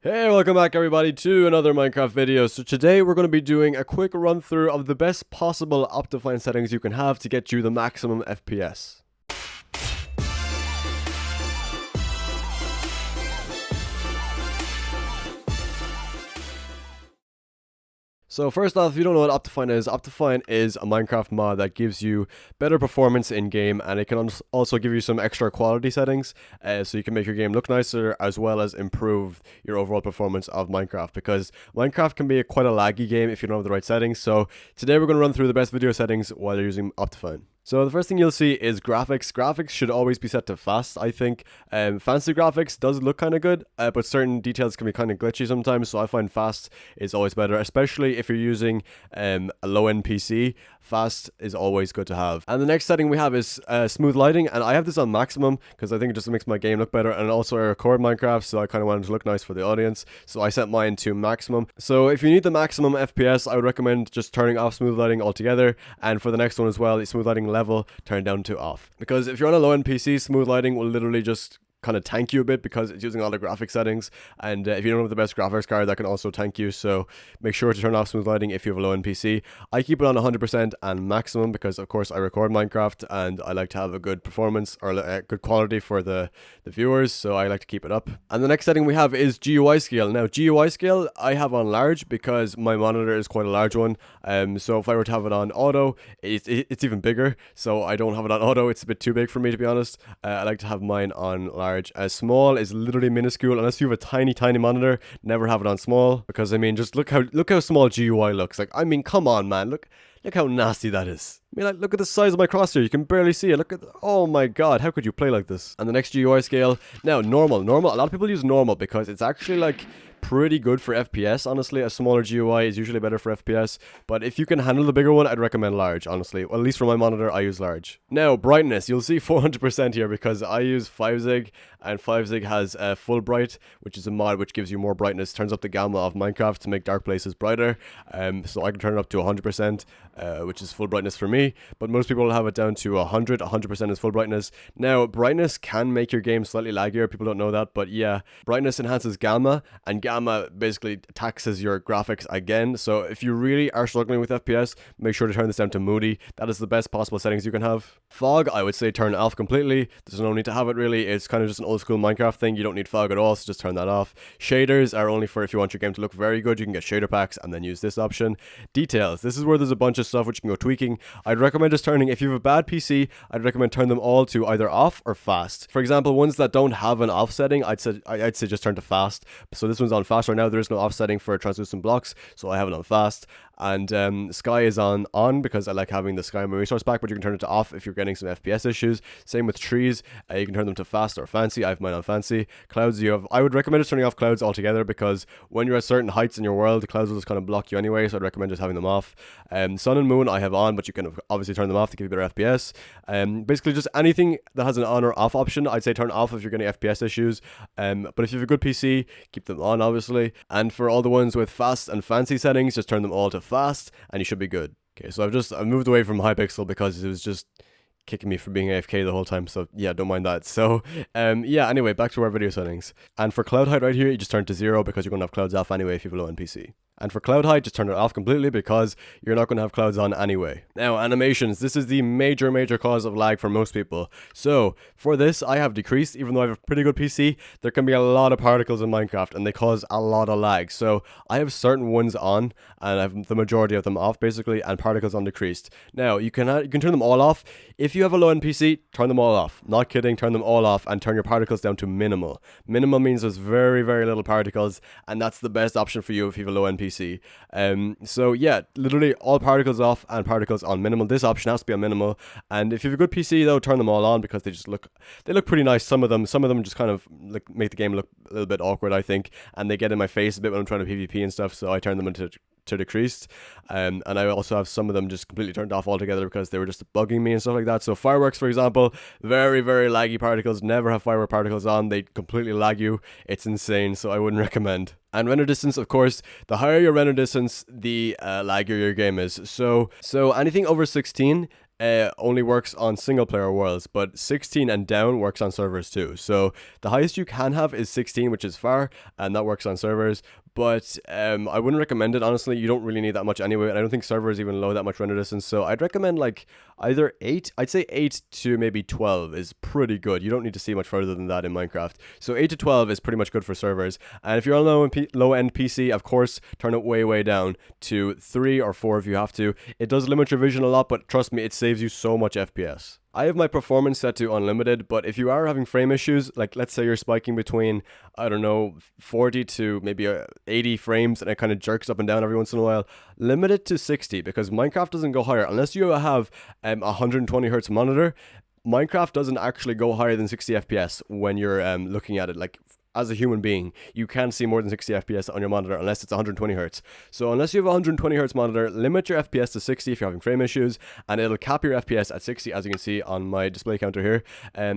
Hey, welcome back everybody to another Minecraft video. So today we're going to be doing a quick run through of the best possible Optifine settings you can have to get you the maximum FPS. So first off, if you don't know what Optifine is a Minecraft mod that gives you better performance in game, and it can also give you some extra quality settings, so you can make your game look nicer as well as improve your overall performance of Minecraft, because Minecraft can be quite a laggy game if you don't have the right settings. So today we're going to run through the best video settings while you're using Optifine. So the first thing you'll see is graphics. Graphics should always be set to fast, I think. Fancy graphics does look kind of good, but certain details can be kind of glitchy sometimes, so I find fast is always better, especially if you're using a low-end PC. Fast is always good to have. And the next setting we have is smooth lighting, and I have this on maximum because I think it just makes my game look better, and also I record Minecraft, so I kind of wanted to look nice for the audience, so I set mine to maximum. So if you need the maximum FPS, I would recommend just turning off smooth lighting altogether, and for the next one as well, the smooth lighting level turn down to off, because if you're on a low-end PC, smooth lighting will literally just kind of tank you a bit because it's using all the graphic settings, and if you don't have the best graphics card, that can also tank you. So make sure to turn off smooth lighting if you have a low-end PC. I keep it on 100% and maximum because of course I record Minecraft and I like to have a good performance or a good quality for the viewers, so I like to keep it up. And the next setting we have is GUI scale. Now GUI scale I have on large because my monitor is quite a large one, so if I were to have it on auto, it's even bigger, so I don't have it on auto. It's a bit too big for me, to be honest. I like to have mine on large. Small is literally minuscule. Unless you have a tiny monitor, never have it on small, because I mean, just look how small GUI looks. Like, I mean, come on, man, look how nasty that is. I mean, like, look at the size of my crosshair. You can barely see it. Look at, oh my god, how could you play like this? And the next GUI scale, now normal. A lot of people use normal because it's actually like pretty good for FPS, honestly. A smaller GUI is usually better for FPS, but if you can handle the bigger one, I'd recommend large, honestly. Well, at least for my monitor, I use large. Now, brightness, you'll see 400% here because I use 5zig, and 5zig has full bright, which is a mod which gives you more brightness, turns up the gamma of Minecraft to make dark places brighter. So I can turn it up to 100%, which is full brightness for me, but most people will have it down to 100% is full brightness. Now, brightness can make your game slightly laggier. People don't know that, but yeah, brightness enhances gamma, and gamma basically taxes your graphics again. So if you really are struggling with FPS, make sure to turn this down to moody. That is the best possible settings you can have. Fog, I would say turn it off completely. There's no need to have it really. It's kind of just an old school Minecraft thing. You don't need fog at all, so just turn that off. Shaders are only for if you want your game to look very good. You can get shader packs and then use this option. Details, this is where there's a bunch of stuff which you can go tweaking. I'd recommend just turning, if you have a bad PC, I'd recommend turn them all to either off or fast. For example, ones that don't have an off setting, I'd say just turn to fast. So this one's on fast right now. There is no off setting for translucent blocks, so I have it on fast. And sky is on because I like having the sky in my resource pack, but you can turn it to off if you're getting some FPS issues. Same with trees, you can turn them to fast or fancy. I have mine on fancy. Clouds, I would recommend just turning off clouds altogether, because when you're at certain heights in your world, the clouds will just kind of block you anyway, so I'd recommend just having them off. Sun and moon I have on, but you can obviously turn them off to give you better FPS. Basically just anything that has an on or off option, I'd say turn off if you're getting FPS issues. But if you have a good PC, keep them on obviously. And for all the ones with fast and fancy settings, just turn them all to fast and you should be good. Okay, so I've moved away from Hypixel because it was just kicking me for being AFK the whole time, so yeah, don't mind that. So yeah, anyway, back to our video settings. And for cloud height right here, you just turn to 0 because you're going to have clouds off anyway if you have a low-end PC. And for cloud height, just turn it off completely because you're not going to have clouds on anyway. Now, animations. This is the major cause of lag for most people. So, for this, I have decreased. Even though I have a pretty good PC, there can be a lot of particles in Minecraft, and they cause a lot of lag. So, I have certain ones on, and I have the majority of them off, basically, and particles on decreased. Now, you can turn them all off. If you have a low-end PC, turn them all off. Not kidding, turn them all off, and turn your particles down to minimal. Minimal means there's very little particles, and that's the best option for you if you have a low-end PC. So yeah, literally all particles off and particles on minimal. This option has to be on minimal, and if you have a good PC though, turn them all on because they look pretty nice. Some of them just kind of like make the game look a little bit awkward, I think, and they get in my face a bit when I'm trying to PvP and stuff, so I turn them into to decreased. And I also have some of them just completely turned off altogether because they were just bugging me and stuff like that. So fireworks, for example, very laggy particles. Never have firework particles on. They completely lag you. It's insane, so I wouldn't recommend. And render distance, of course, the higher your render distance, the laggier your game is. So anything over 16 only works on single player worlds, but 16 and down works on servers too. So the highest you can have is 16, which is far, and that works on servers. But I wouldn't recommend it, honestly. You don't really need that much anyway, and I don't think servers even allow that much render distance. So I'd recommend like either 8, I'd say 8 to maybe 12 is pretty good. You don't need to see much further than that in Minecraft. So 8 to 12 is pretty much good for servers. And if you're on low-end PC, of course, turn it way down to 3 or 4 if you have to. It does limit your vision a lot, but trust me, it saves you so much FPS. I have my performance set to unlimited, but if you are having frame issues, like let's say you're spiking between, I don't know, 40 to maybe 80 frames and it kind of jerks up and down every once in a while, limit it to 60 because Minecraft doesn't go higher. Unless you have a 120 hertz monitor, Minecraft doesn't actually go higher than 60 FPS when you're looking at it. Like, as a human being, you can't see more than 60 FPS on your monitor unless it's 120 hertz. So unless you have a 120 hertz monitor, limit your FPS to 60 if you're having frame issues, and it'll cap your FPS at 60, as you can see on my display counter here.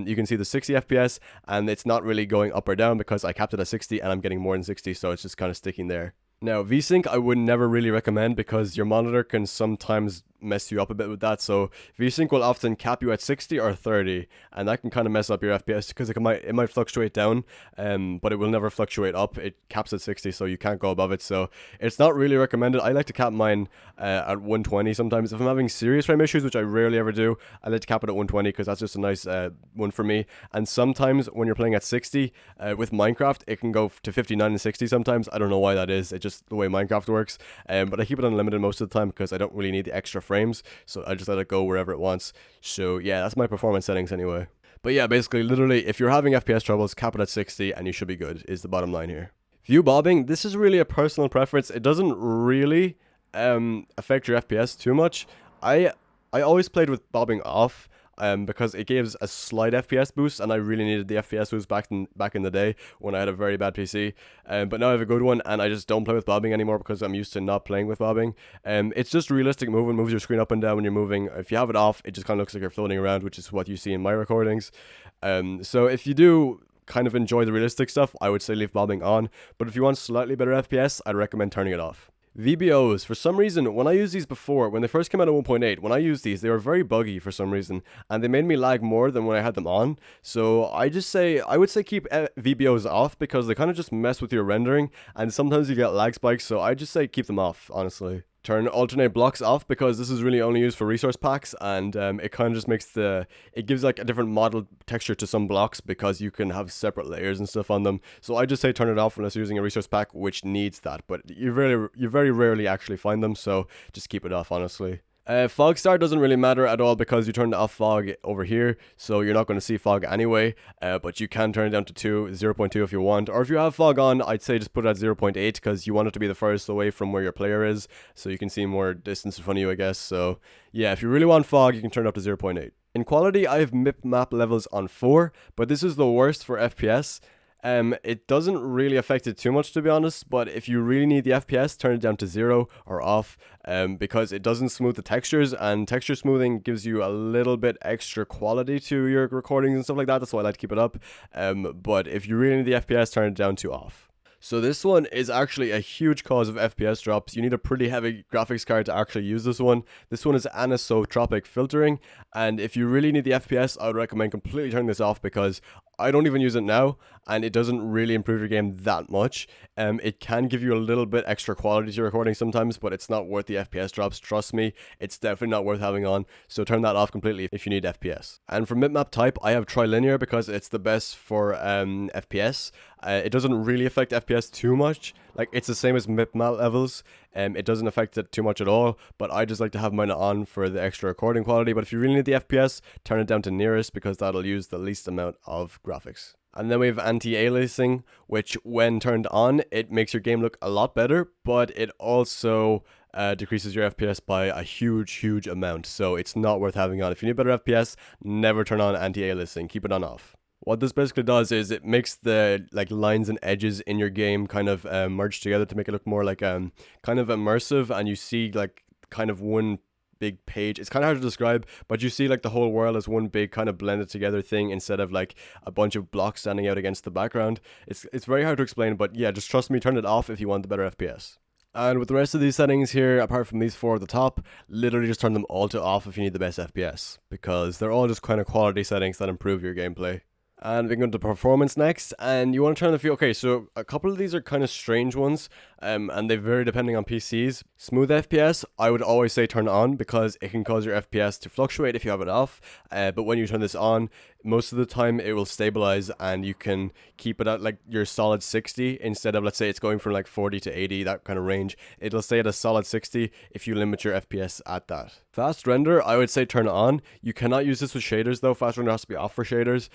You can see the 60 FPS, and it's not really going up or down because I capped it at 60 and I'm getting more than 60, so it's just kind of sticking there. Now, VSync I would never really recommend because your monitor can sometimes mess you up a bit with that. So VSync will often cap you at 60 or 30, and that can kind of mess up your FPS because it might fluctuate down, but it will never fluctuate up. It caps at 60, so you can't go above it. So it's not really recommended. I like to cap mine at 120 sometimes. If I'm having serious frame issues, which I rarely ever do, I like to cap it at 120 because that's just a nice one for me. And sometimes when you're playing at 60 with Minecraft, it can go to 59 and 60 sometimes. I don't know why that is. It's just the way Minecraft works. But I keep it unlimited most of the time because I don't really need the extra frames, so I just let it go wherever it wants. So yeah, that's my performance settings anyway. But yeah, basically, literally, if you're having FPS troubles, cap it at 60 and you should be good, is the bottom line here. View bobbing, this is really a personal preference. It doesn't really affect your FPS too much. I always played with bobbing off, because it gives a slight FPS boost, and I really needed the FPS boost back in the day when I had a very bad PC. But now I have a good one, and I just don't play with bobbing anymore because I'm used to not playing with bobbing. It's just realistic movement, moves your screen up and down when you're moving. If you have it off, it just kind of looks like you're floating around, which is what you see in my recordings. So if you do kind of enjoy the realistic stuff, I would say leave bobbing on. But if you want slightly better FPS, I'd recommend turning it off. VBOs, for some reason, when I used these before, when they first came out at 1.8, when I used these, they were very buggy for some reason, and they made me lag more than when I had them on. So I would say keep VBOs off because they kind of just mess with your rendering, and sometimes you get lag spikes, so I just say keep them off, honestly. Turn alternate blocks off because this is really only used for resource packs, and it kind of just makes it gives like a different model texture to some blocks because you can have separate layers and stuff on them. So I just say turn it off unless you're using a resource pack which needs that, but you very rarely actually find them, so just keep it off, honestly. Fog start doesn't really matter at all because you turned off fog over here, so you're not going to see fog anyway, but you can turn it down to 0.2 if you want, or if you have fog on, I'd say just put it at 0.8 because you want it to be the furthest away from where your player is, so you can see more distance in front of you, I guess. So yeah, if you really want fog, you can turn it up to 0.8. In quality, I have MIP map levels on 4, but this is the worst for FPS. It doesn't really affect it too much, to be honest, but if you really need the FPS, turn it down to 0 or off, because it doesn't smooth the textures, and texture smoothing gives you a little bit extra quality to your recordings and stuff like that. That's why I like to keep it up. But if you really need the FPS, turn it down to off. So this one is actually a huge cause of FPS drops. You need a pretty heavy graphics card to actually use this one. This one is anisotropic filtering, and if you really need the FPS, I would recommend completely turning this off because I don't even use it now, and it doesn't really improve your game that much. It can give you a little bit extra quality to your recording sometimes, but it's not worth the FPS drops. Trust me, it's definitely not worth having on. So turn that off completely if you need FPS. And for mipmap type, I have trilinear because it's the best for FPS. It doesn't really affect FPS too much. Like, it's the same as mipmap levels. It doesn't affect it too much at all, but I just like to have mine on for the extra recording quality. But if you really need the FPS, turn it down to nearest because that'll use the least amount of graphics. And then we have anti-aliasing, which when turned on, it makes your game look a lot better, but it also decreases your FPS by a huge amount. So it's not worth having on. If you need better FPS, never turn on anti-aliasing. Keep it on off. What this basically does is it makes the lines and edges in your game kind of merge together to make it look more like kind of immersive, and you see kind of one big page. It's kind of hard to describe, but you see the whole world as one big kind of blended together thing instead of a bunch of blocks standing out against the background. It's very hard to explain, but yeah, just trust me, turn it off if you want the better FPS. And with the rest of these settings here, apart from these four at the top, literally just turn them all to off if you need the best FPS, because they're all just kind of quality settings that improve your gameplay. And we can go to performance next, and you want to turn the okay, so a couple of these are kind of strange ones, and they vary depending on PCs. Smooth FPS, I would always say turn on, because it can cause your FPS to fluctuate if you have it off, but when you turn this on, most of the time it will stabilize, and you can keep it at like your solid 60, instead of, let's say it's going from like 40 to 80, that kind of range. It'll stay at a solid 60 if you limit your FPS at that. Fast render, I would say turn it on. You cannot use this with shaders though. Fast render has to be off for shaders.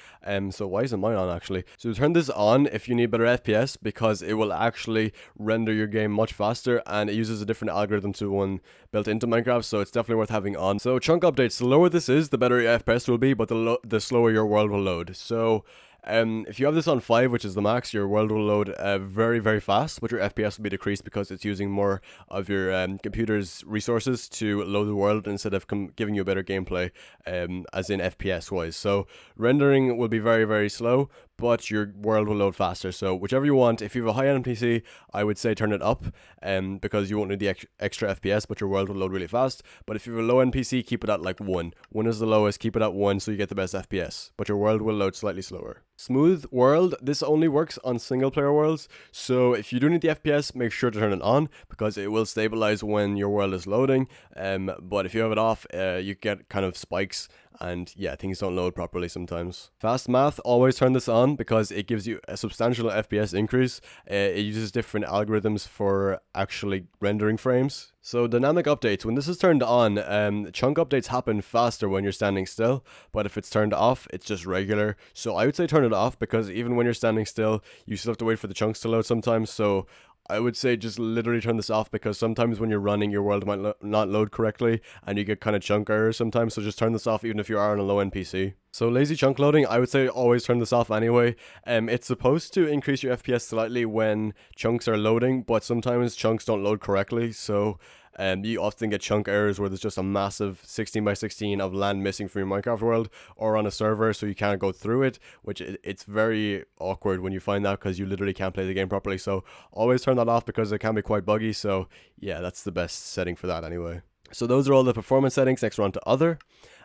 So why isn't mine on actually? So turn this on if you need better FPS, because it will actually render your game much faster, and it uses a different algorithm to one built into Minecraft, so it's definitely worth having on. So chunk updates, the lower this is, the better your FPS will be, but the slower your world will load. So if you have this on 5, which is the max, your world will load very, very fast, but your FPS will be decreased because it's using more of your computer's resources to load the world instead of giving you a better gameplay, as in FPS wise. So rendering will be very, very slow, but your world will load faster. So whichever you want. If you have a high-end PC, I would say turn it up, because you won't need the extra FPS, but your world will load really fast. But if you have a low-end PC, keep it at like 1. 1 is the lowest, keep it at 1 so you get the best FPS, but your world will load slightly slower. Smooth world, this only works on single player worlds, so if you do need the FPS, make sure to turn it on, because it will stabilize when your world is loading, but if you have it off, you get kind of spikes, and yeah, things don't load properly sometimes. Fast math, always turn this on, because it gives you a substantial FPS increase. It uses different algorithms for actually rendering frames. So dynamic updates, when this is turned on, chunk updates happen faster when you're standing still, but if it's turned off, it's just regular. So I would say turn it off, because even when you're standing still, you still have to wait for the chunks to load sometimes. So I would say just literally turn this off, because sometimes when you're running, your world might not load correctly, and you get kind of chunk errors sometimes. So just turn this off even if you are on a low-end PC. So lazy chunk loading, I would say always turn this off anyway. It's supposed to increase your FPS slightly when chunks are loading, but sometimes chunks don't load correctly. So you often get chunk errors where there's just a massive 16 by 16 of land missing from your Minecraft world, or on a server, so you can't go through it, which it's very awkward when you find that, because you literally can't play the game properly. So always turn that off, because it can be quite buggy. So yeah, that's the best setting for that anyway. So those are all the performance settings. Next we're on to other.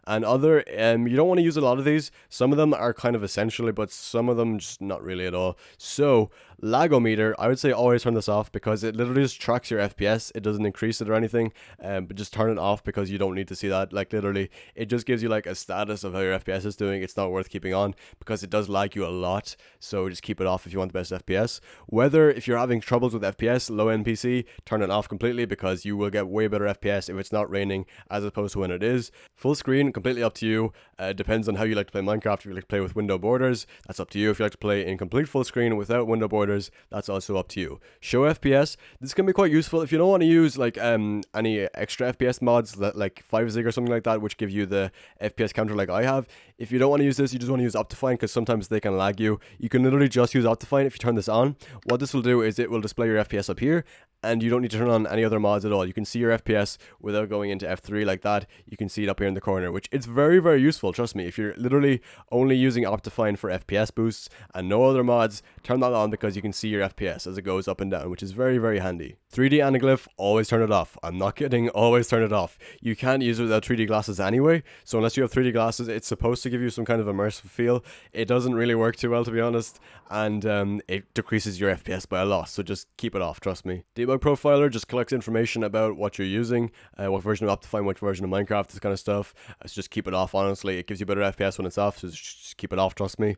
And other, you don't want to use a lot of these. Some of them are kind of essentially, but some of them just not really at all. So lagometer, I would say always turn this off, because it literally just tracks your FPS. It doesn't increase it or anything, but just turn it off, because you don't need to see that. Like literally, it just gives you like a status of how your FPS is doing. It's not worth keeping on, because it does lag you a lot. So just keep it off if you want the best FPS. Whether if you're having troubles with FPS, low-end PC, turn it off completely, because you will get way better FPS if it's not raining as opposed to when it is. Full screen, completely up to you. Depends on how you like to play Minecraft. If you like to play with window borders, that's up to you. If you like to play in complete full screen without window borders, that's also up to you. Show FPS, this can be quite useful if you don't want to use like any extra FPS mods like 5zig or something like that, which give you the FPS counter like I have. If you don't want to use this, you just want to use Optifine, because sometimes they can lag you. You can literally just use Optifine if you turn this on. What this will do is it will display your FPS up here, and you don't need to turn on any other mods at all. You can see your FPS without going into F3 like that. You can see it up here in the corner, which it's very, very useful. Trust me, if you're literally only using Optifine for FPS boosts and no other mods, turn that on, because you can see your FPS as it goes up and down, which is very, very handy. 3D anaglyph, always turn it off. I'm not kidding, always turn it off. You can't use it without 3D glasses anyway, so unless you have 3D glasses, it's supposed to give you some kind of immersive feel. It doesn't really work too well, to be honest, and it decreases your FPS by a lot, so just keep it off, trust me. Debug profiler just collects information about what you're using, what version of Optifine, what version of Minecraft, this kind of stuff. So just keep it off, honestly. It gives you better FPS when it's off, so just keep it off, trust me.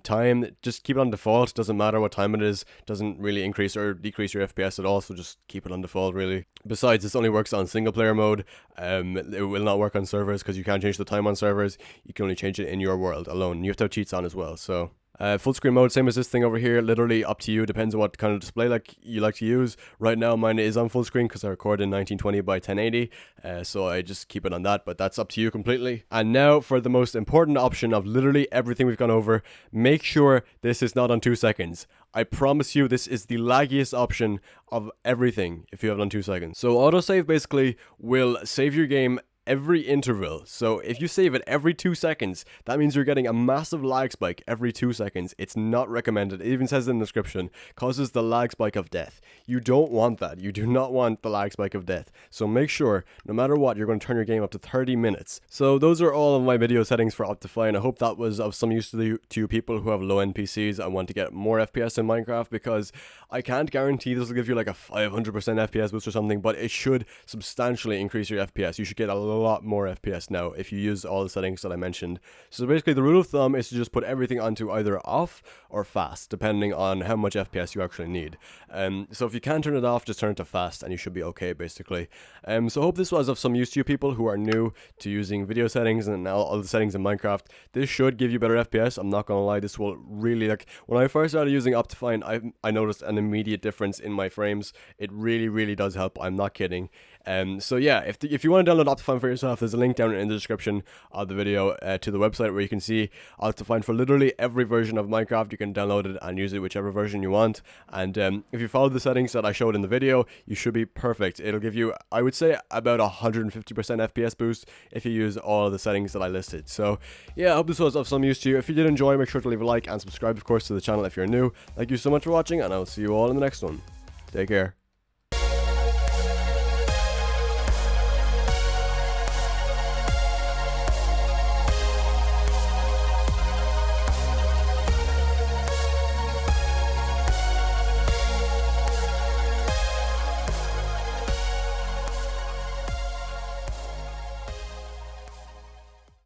Time, just keep it on default. Doesn't matter what time it is. Doesn't really increase or decrease your FPS at all, so just keep it on default, really. Besides, this only works on single player mode. It will not work on servers, because you can't change the time on servers. You can only change it in your world alone. You have to have cheats on as well, so... full screen mode, same as this thing over here, literally up to you, depends on what kind of display you like to use. Right now mine is on full screen because I record in 1920 by 1080, so I just keep it on that, but that's up to you completely. And now for the most important option of literally everything we've gone over, make sure this is not on 2 seconds. I promise you this is the laggiest option of everything if you have it on 2 seconds. So autosave basically will save your game every interval. So if you save it every 2 seconds, that means you're getting a massive lag spike every 2 seconds. It's not recommended. It even says in the description, causes the lag spike of death. You don't want that. You do not want the lag spike of death. So make sure, no matter what, you're going to turn your game up to 30 minutes. So those are all of my video settings for Optifine. I hope that was of some use to you people who have low-end PCs and want to get more FPS in Minecraft, because I can't guarantee this will give you like a 500% FPS boost or something, but it should substantially increase your FPS. You should get a lot more FPS now if you use all the settings that I mentioned. So basically the rule of thumb is to just put everything onto either off or fast, depending on how much FPS you actually need. So if you can turn it off, just turn it to fast and you should be okay, basically. So I hope this was of some use to you people who are new to using video settings and all the settings in Minecraft. This should give you better FPS. I'm not gonna lie, this will really, like, when I first started using Optifine, I noticed an immediate difference in my frames. It really does help. I'm not kidding. So yeah, if you want to download Optifine for yourself, there's a link down in the description of the video to the website where you can see Optifine for literally every version of Minecraft. You can download it and use it whichever version you want. And if you follow the settings that I showed in the video, you should be perfect. It'll give you, I would say, about 150% FPS boost if you use all the settings that I listed. So yeah, I hope this was of some use to you. If you did enjoy, make sure to leave a like and subscribe, of course, to the channel if you're new. Thank you so much for watching, and I'll see you all in the next one. Take care.